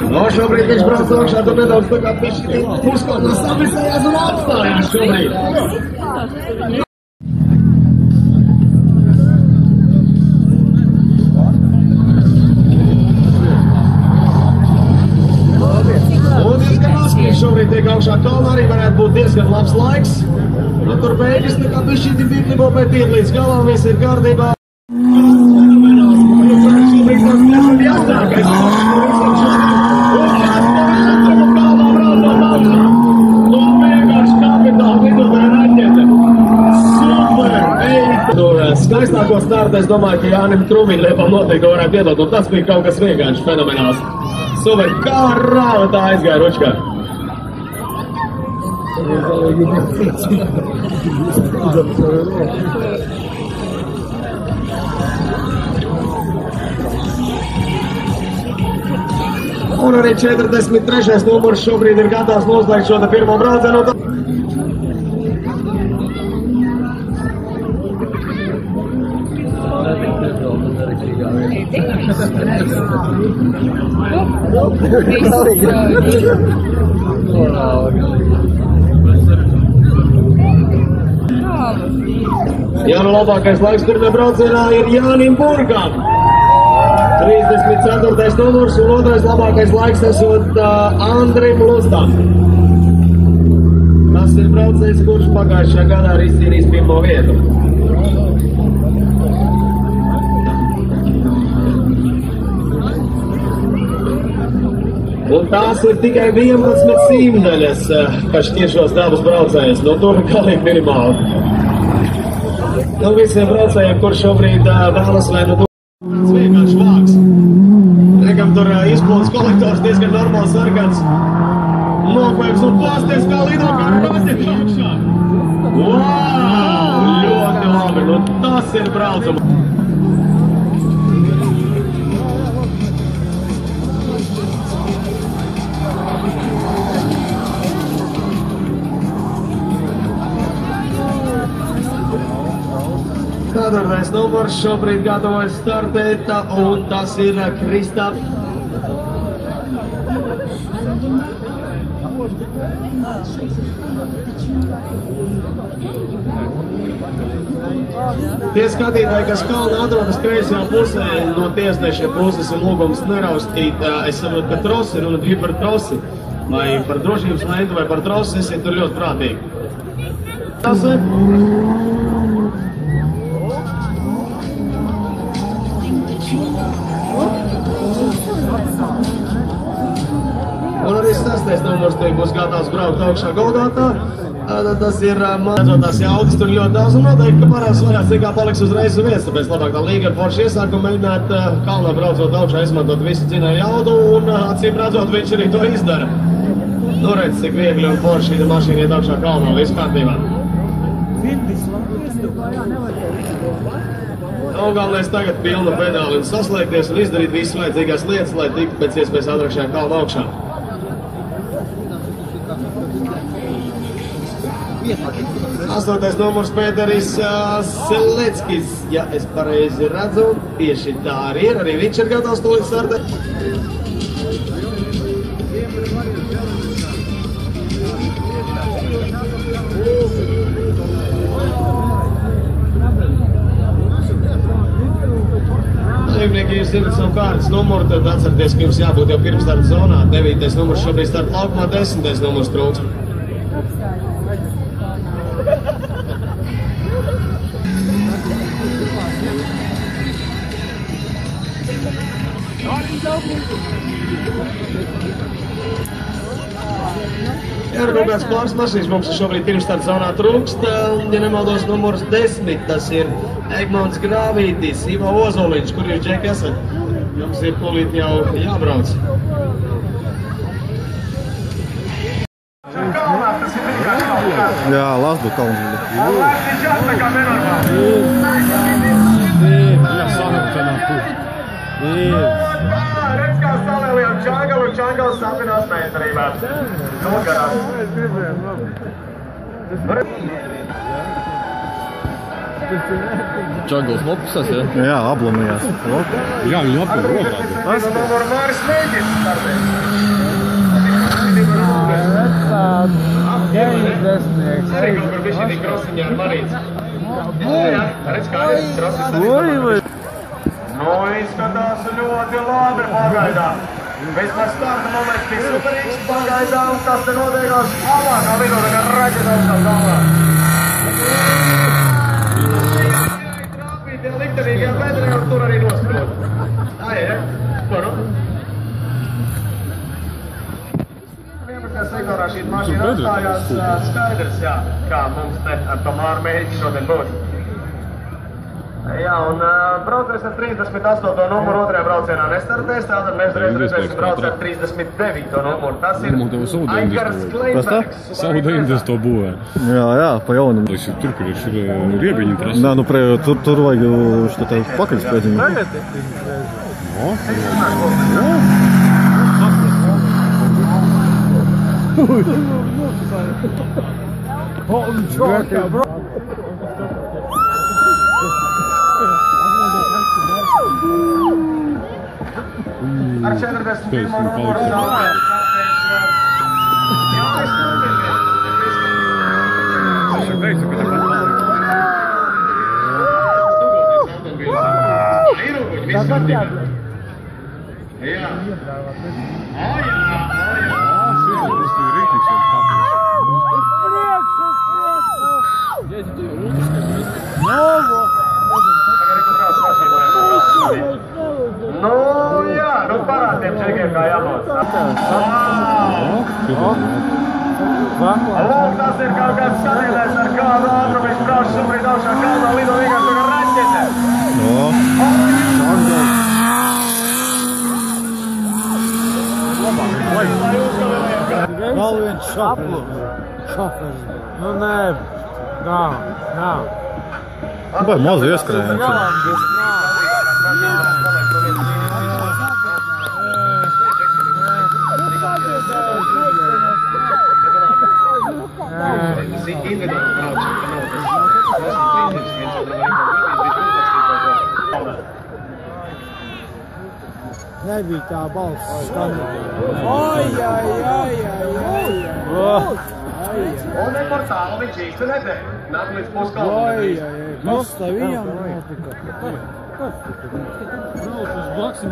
No, šobrīd viņš brauc augšā, tur nedaudz tā kā pišķi puskot no savisējās un apstājās šobrīd. Un diezgan maskīgi šobrīd tiek augšā kalnā, arī varētu būt diezgan labs laiks. Nu, tur beigas tā kā pišķi bitlibо, bet ir līdz galam, viss ir kārtībā. Šobrīd tas ir jāstākais. Skaistāko startu, es domāju, ka Jānim Trumiļliepam noteikti varētu iedot, un tas bija kaut kas vienkārši fenomenāls. Super, kā rāva tā aizgāja ručkā. Un arī 43. numurs šobrīd ir gatavs noslēgt šo te pirmo braucienu. Jā, nu labākais laiks pirmajā braucienā ir Jānim Burgam. 34. numurs un otrais labākais laiks esot Andrim Lustam. Tas ir braucējs, kurš pagājušajā gadā ir izcīnījis pirmo vietu. Un tās ir tikai 11 simtaļas, kas šķiršos dabas braucējus. Nu, tur galīgi minimāli. Nu, visiem braucējiem, kur šobrīd vēlas vai nu tāds vienkārši vāks. Rekam, tur izplūdes kolektors diezgan normāls sarkans. Nokvēps un plāsties kā lido, kā raķetes augšā. Wow! Ļoti labi, nu tas ir braucams. Ceturtais numurs šobrīd gatavojas startēt, un tas ir Kristaps. Tie skatītāji, kas kalna atrodas kreisajā pusē, no tiesneša puses un lūgums neraustīt, es saprotu, ka trosi, runa bija par trosi, vai par drošības lentu, vai par trosi, esiet tur ļoti prātīgi. Tas ir. Un arī 6. numurs tiek būs gatavs braukt augšā Golgotā. Tas ir mazotās jaudas, tur ļoti daudz un noteikti, ka parās varētu tikā paliks uzreiz un viens. Tāpēc labāk tā līga ar foršu iesākumu mēģināt kalnā braucot augšā, izmantot visu dzinēju jaudu un acīm redzot, viņš arī to izdara. Nu redz, cik viegli un forši šī mašīna iet augšā kalnā, visu kārtībā. Un galvenais tagad pilna pedāli un saslēgties un izdarīt visas vajadzīgās lietas, lai tiktu pēc iespējas ātrāk šajā kalna augšā. 8. numurs Pēteris Seleckis, ja es pareizi redzu, tieši tā arī ir, arī viņš ir gatavs tūlīt startēt. Dalībnieki, jūs zināt savu kārtas numuru, tad atcerieties, ka jums jābūt jau pirmstarta zonā. 9. numurs šobrīd starta laukumā, 10. numurs trūks. Jā, ir kaut kāds pāris mašīnas mums šobrīd pirmstarta zonā trūkst. Ja nemaldos numurs 10, tas ir Egmonts Grāvītis, Ivo Ozoliņš, kur jūs, Džeki, esat? Jums ir tūlīt jau jābrauc. Jā, Lazdu kalns. Jā, sametkanā tur. Redz, kā salēlījām Čangalu, un Čangals sapinās meistarībā. Nogarās. Džangls nopusās, ja? Jā, ablamījās. Jā, viņi apgāja otrādi. Tas numur Māris Mēģis startē. Arī kaut kur bišķi tik krosiņā ar Marīts. Jā, redz kā ir krosiņā. Nu, izskatās ļoti labi pagaidām. Vismaz starta moments bija superīgs pagaidām, kas te notiekās labākā vidū, tā kā raķeta augstā galvā. Trāpīt, ja liktenīgajā bedrē un tur arī nosprot. Tā ir, Koru. 11. sektorā šī mašīna atstājās skaidrs, jā, kā mums te ar to Māru Mēģi šodien būs. Jā, un braucējs ar 38. numuru otrajā braucienā nestartēs, tātad mēs reiz redzēsim brauc ar 39. numuru. Tas ir Aikars Kleinbergs. Savu 90 to būvē. Jā, pa jaunam. Tur, kur ir riebiņi trasi. Nē, nu, tur vajag što tā pakaļspēdziņu. Ar 41. numuru startēs Jānis Nu, jā, nu parād tiem čekiem kā jāmās. Lūk, tas ir kaut kāds skatītājs ar kādu ātrumu, viņš brauc šobrīd augšā kalnā, lido vienkārši kā raķete. Vēl viens šofers. Nu, nē. Nav. Vai mazu ieskrējumu. Nebija tā balss skandināla. Oi. Un ne par tālu viņš īsti nedēļ. Nāk līdz puskalnu. Kas tā viņam notika? Blakus